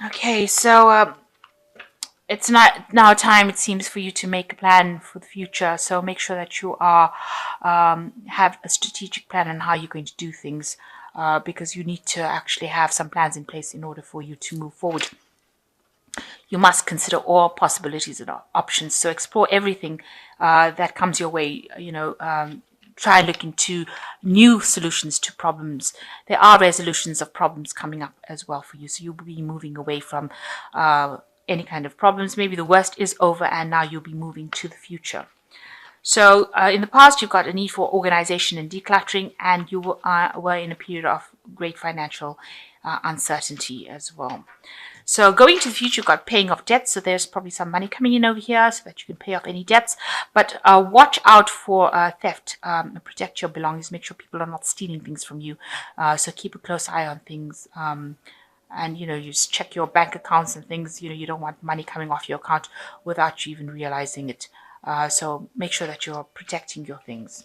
Okay, so it's not now time, it seems, for you to make a plan for the future. So make sure that you are have a strategic plan on how you're going to do things, because you need to actually have some plans in place in order for you to move forward. You must consider all possibilities and options. So explore everything that comes your way. Try and look into new solutions to problems. There are resolutions of problems coming up as well for you. So you'll be moving away from any kind of problems. Maybe the worst is over and now you'll be moving to the future. So in the past, you've got a need for organization and decluttering, and you were in a period of great financial uncertainty as well. So going to the future, you've got paying off debts. So there's probably some money coming in over here so that you can pay off any debts. But watch out for theft. Protect your belongings. Make sure people are not stealing things from you. So keep a close eye on things. And you just check your bank accounts and things. You don't want money coming off your account without you even realizing it. So make sure that you're protecting your things.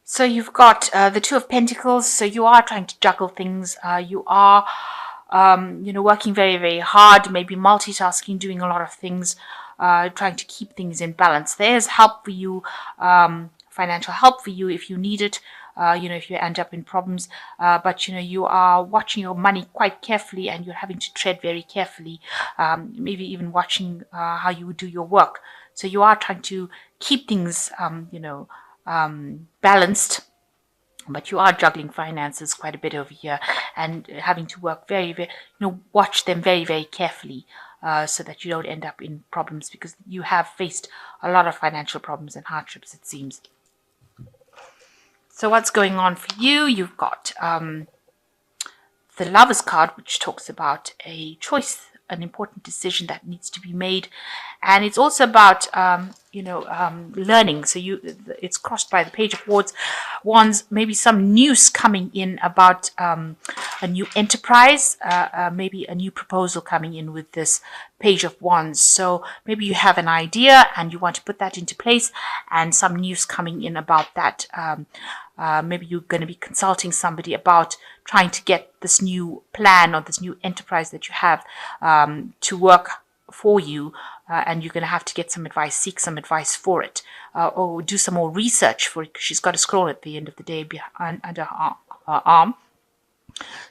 So you've got the Two of Pentacles. So you are trying to juggle things. You are, working very, very hard, maybe multitasking, doing a lot of things, trying to keep things in balance. There's help for you, financial help for you if you need it. If you end up in problems, but you are watching your money quite carefully, and you're having to tread very carefully. Maybe even watching how you do your work. So you are trying to keep things, balanced, but you are juggling finances quite a bit over here and having to work very, very, watch them very, very carefully, so that you don't end up in problems, because you have faced a lot of financial problems and hardships, it seems. So what's going on for you? You've got the Lover's card, which talks about a choice, an important decision that needs to be made, and it's also about learning. So it's crossed by the Page of Wands. Maybe some news coming in about a new enterprise, maybe a new proposal coming in with this Page of Wands. So maybe you have an idea and you want to put that into place, and some news coming in about that. Maybe you're going to be consulting somebody about trying to get this new plan or this new enterprise that you have to work for you, and you're going to have to get some advice, seek some advice for it, or do some more research for it, because she's got a scroll at the end of the day behind under her arm.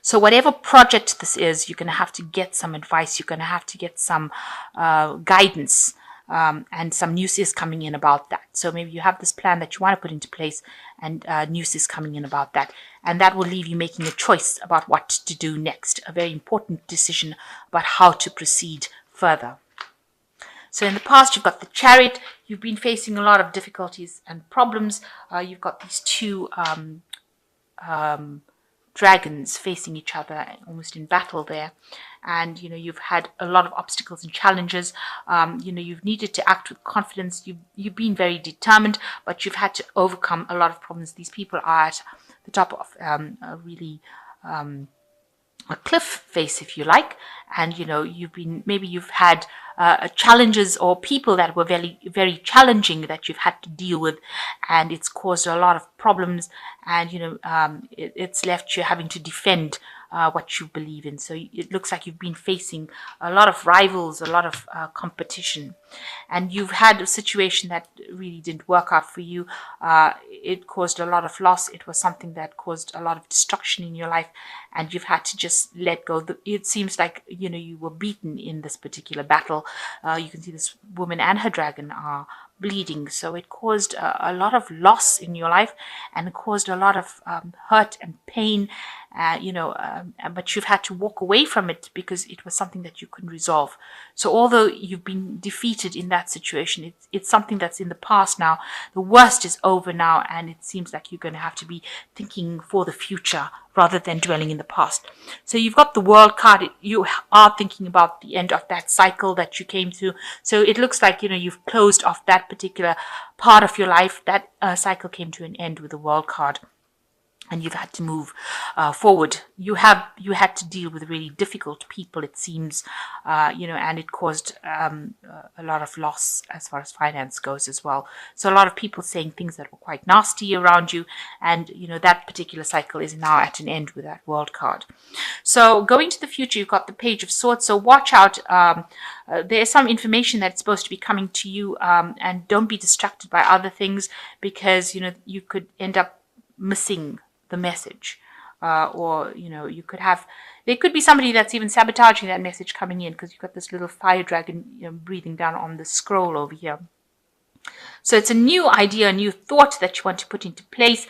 So whatever project this is, you're going to have to get some advice. You're going to have to get some guidance, and some news is coming in about that. So maybe you have this plan that you want to put into place, and news is coming in about that. And that will leave you making a choice about what to do next, a very important decision about how to proceed further. So in the past, you've got the Chariot. You've been facing a lot of difficulties and problems. You've got these two dragons facing each other, almost in battle there. And you've had a lot of obstacles and challenges. You've needed to act with confidence. You've been very determined, but you've had to overcome a lot of problems. These people are at the top of a really a cliff face, if you like, and you've had challenges or people that were very, very challenging that you've had to deal with, and it's caused a lot of problems, and it's left you having to defend what you believe in. So it looks like you've been facing a lot of rivals, a lot of competition, and you've had a situation that really didn't work out for you. It caused a lot of loss. It was something that caused a lot of destruction in your life, and you've had to just let go. It seems like you were beaten in this particular battle. You can see this woman and her dragon are bleeding. So it caused a lot of loss in your life, and it caused a lot of hurt and pain, but you've had to walk away from it because it was something that you couldn't resolve. So although you've been defeated in that situation, it's something that's in the past now. The worst is over now, and it seems like you're going to have to be thinking for the future rather than dwelling in the past. So you've got the World card. You are thinking about the end of that cycle that you came through. So it looks like, you've closed off that particular part of your life. That cycle came to an end with the World card. and you've had to move forward. You had to deal with really difficult people, it seems, and it caused a lot of loss as far as finance goes as well. So a lot of people saying things that were quite nasty around you, and that particular cycle is now at an end with that World card. So going to the future, you've got the Page of Swords. So watch out. There's some information that's supposed to be coming to you, and don't be distracted by other things, because you could end up missing the message, or there could be somebody that's even sabotaging that message coming in, because you've got this little fire dragon breathing down on the scroll over here. So it's a new idea, a new thought that you want to put into place,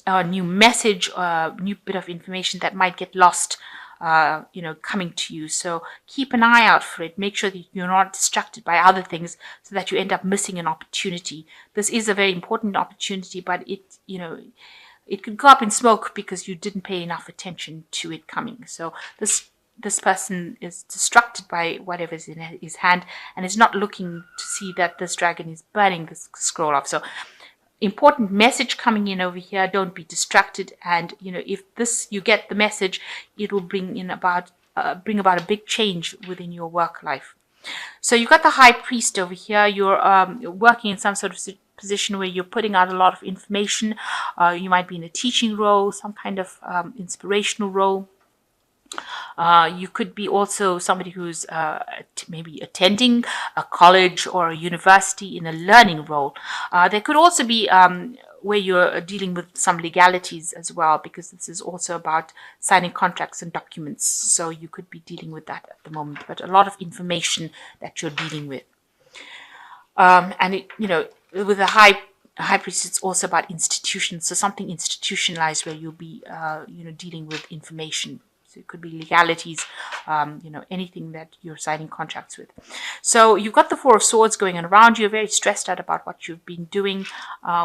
a new message, a new bit of information that might get lost coming to you. So keep an eye out for it. Make sure that you're not distracted by other things, so that you end up missing an opportunity. This is a very important opportunity, but it could go up in smoke because you didn't pay enough attention to it coming. So this person is distracted by whatever's in his hand, and is not looking to see that this dragon is burning this scroll off. So important message coming in over here. Don't be distracted, and if you get the message, it will bring about a big change within your work life. So you've got the High Priest over here. You're working in some sort of position where you're putting out a lot of information. You might be in a teaching role, some kind of inspirational role. You could be also somebody who's maybe attending a college or a university in a learning role. There could also be where you're dealing with some legalities as well, because this is also about signing contracts and documents. So you could be dealing with that at the moment, but a lot of information that you're dealing with. With the High Priest, it's also about institutions. So something institutionalized where you'll be, dealing with information. So it could be legalities, anything that you're signing contracts with. So you've got the Four of Swords going on around you. You're very stressed out about what you've been doing,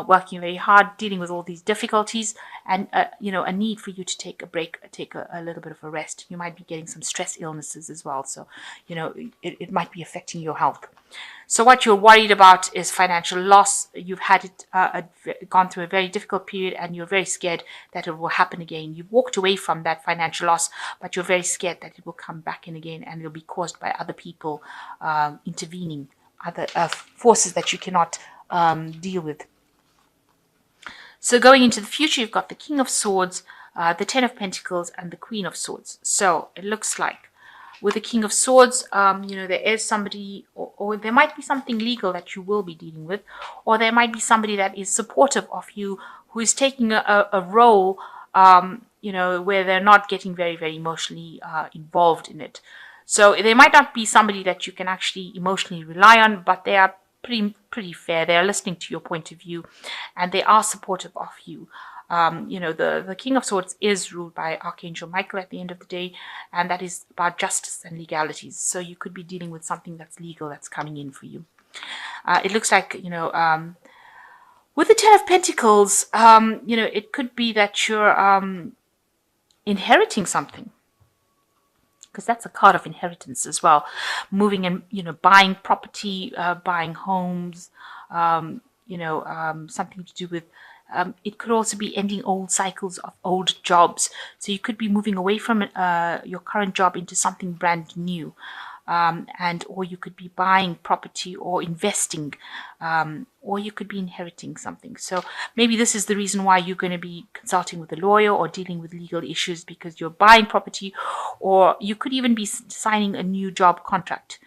working very hard, dealing with all these difficulties, and, a need for you to take a break, take a little bit of a rest. You might be getting some stress illnesses as well. So, it might be affecting your health. So what you're worried about is financial loss. You've had it gone through a very difficult period, and you're very scared that it will happen again. You've walked away from that financial loss, but you're very scared that it will come back in again, and it'll be caused by other people intervening, other forces that you cannot deal with. So going into the future, you've got the King of Swords, the Ten of Pentacles, and the Queen of Swords. So it looks like with the King of Swords, there is somebody, or there might be something legal that you will be dealing with, or there might be somebody that is supportive of you, who is taking a role, where they're not getting very, very emotionally involved in it. So they might not be somebody that you can actually emotionally rely on, but they are pretty fair. They are listening to your point of view, and they are supportive of you. The King of Swords is ruled by Archangel Michael at the end of the day, and that is about justice and legalities. So you could be dealing with something that's legal that's coming in for you. It looks like, with the Ten of Pentacles, it could be that you're inheriting something, because that's a card of inheritance as well. Moving and, buying property, buying homes, something to do with it could also be ending old cycles of old jobs. So you could be moving away from your current job into something brand new. Or you could be buying property or investing, or you could be inheriting something. So maybe this is the reason why you're going to be consulting with a lawyer or dealing with legal issues, because you're buying property, or you could even be signing a new job contract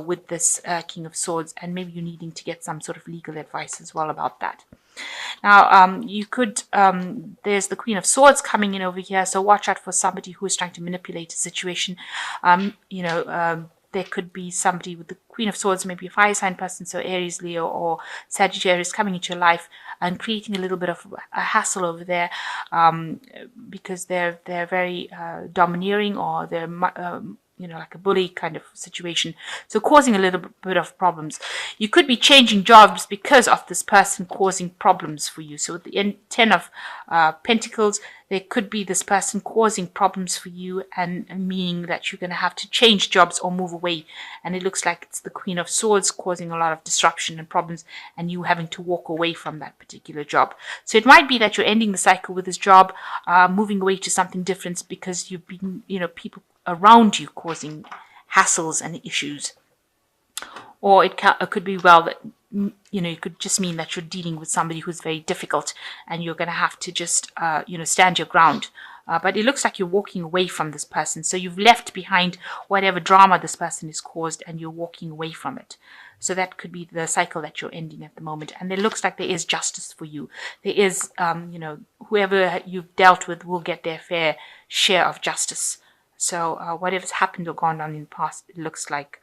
with this King of Swords, and maybe you're needing to get some sort of legal advice as well about that. Now, you could, there's the Queen of Swords coming in over here, so watch out for somebody who is trying to manipulate a situation. There could be somebody with the Queen of Swords, maybe a fire sign person, so Aries, Leo, or Sagittarius, coming into your life and creating a little bit of a hassle over there, because they're very domineering, or they're like a bully kind of situation. So causing a little bit of problems. You could be changing jobs because of this person causing problems for you. So with the 10 of Pentacles, there could be this person causing problems for you, and meaning that you're going to have to change jobs or move away. And it looks like it's the Queen of Swords causing a lot of disruption and problems, and you having to walk away from that particular job. So it might be that you're ending the cycle with this job, moving away to something different because you've been, people around you causing hassles and issues. Or it could be that it could just mean that you're dealing with somebody who's very difficult, and you're going to have to just stand your ground. But it looks like you're walking away from this person, so you've left behind whatever drama this person has caused, and you're walking away from it. So that could be the cycle that you're ending at the moment. And it looks like there is justice for you. There is, whoever you've dealt with will get their fair share of justice. So whatever's happened or gone on in the past, it looks like,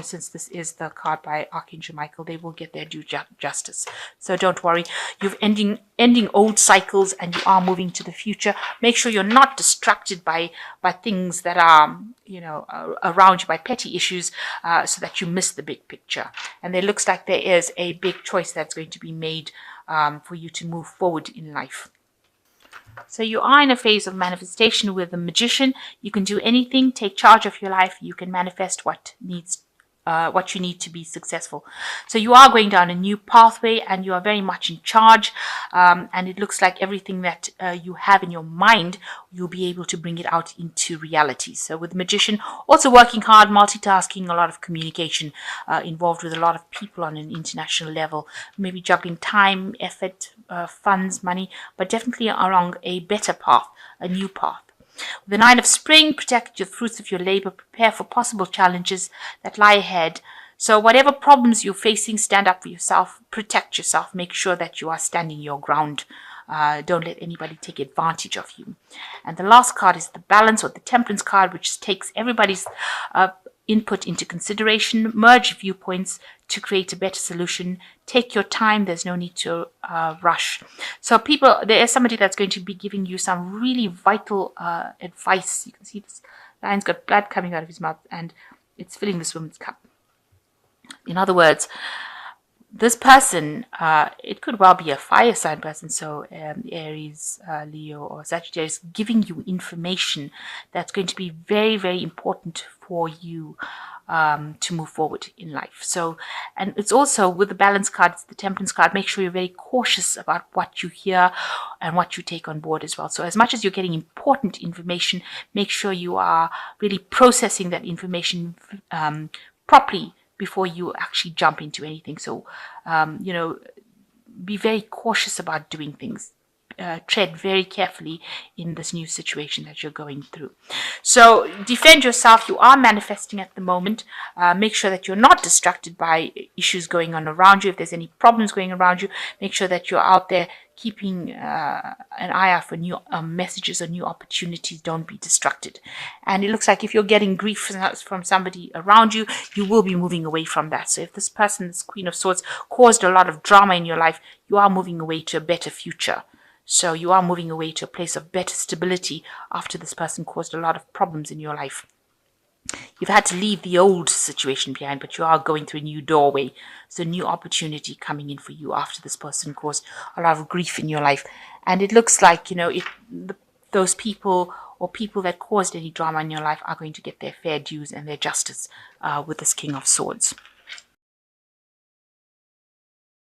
since this is the card by Archangel Michael, they will get their due justice. So don't worry. You're ending old cycles, and you are moving to the future. Make sure you're not distracted by things that are, around you, by petty issues, so that you miss the big picture. And there looks like there is a big choice that's going to be made for you to move forward in life. So you are in a phase of manifestation with the Magician. You can do anything, take charge of your life. You can manifest what you need to be successful. So you are going down a new pathway, and you are very much in charge. And it looks like everything that you have in your mind, you'll be able to bring it out into reality. So with the Magician, also working hard, multitasking, a lot of communication, involved with a lot of people on an international level, maybe juggling time, effort, funds, money, but definitely along a better path, a new path. With the 9 of Spring, protect your fruits of your labor, prepare for possible challenges that lie ahead. So whatever problems you're facing, stand up for yourself, protect yourself, make sure that you are standing your ground. Don't let anybody take advantage of you. And the last card is the Balance, or the Temperance card, which takes everybody's input into consideration, merge viewpoints to create a better solution. Take your time. There's no need to rush. So there is somebody that's going to be giving you some really vital advice. You can see this lion's got blood coming out of his mouth, and it's filling this woman's cup. In other words, this person, it could well be a fire sign person, so Aries, Leo, or Sagittarius, giving you information that's going to be very, very important for you to move forward in life. So, and it's also with the Balance card, it's the Temperance card. Make sure you're very cautious about what you hear and what you take on board as well. So as much as you're getting important information, make sure you are really processing that information properly before you actually jump into anything. So, be very cautious about doing things. Tread very carefully in this new situation that you're going through. So defend yourself. You are manifesting at the moment. Make sure that you're not distracted by issues going on around you. If there's any problems going around you, make sure that you're out there keeping an eye out for new messages or new opportunities. Don't be distracted. And it looks like if you're getting grief from somebody around you, you will be moving away from that. So if this person, this Queen of Swords, caused a lot of drama in your life, you are moving away to a better future. So you are moving away to a place of better stability after this person caused a lot of problems in your life. You've had to leave the old situation behind, but you are going through a new doorway. So new opportunity coming in for you after this person caused a lot of grief in your life. And it looks like, those people or people that caused any drama in your life are going to get their fair dues and their justice with this King of Swords.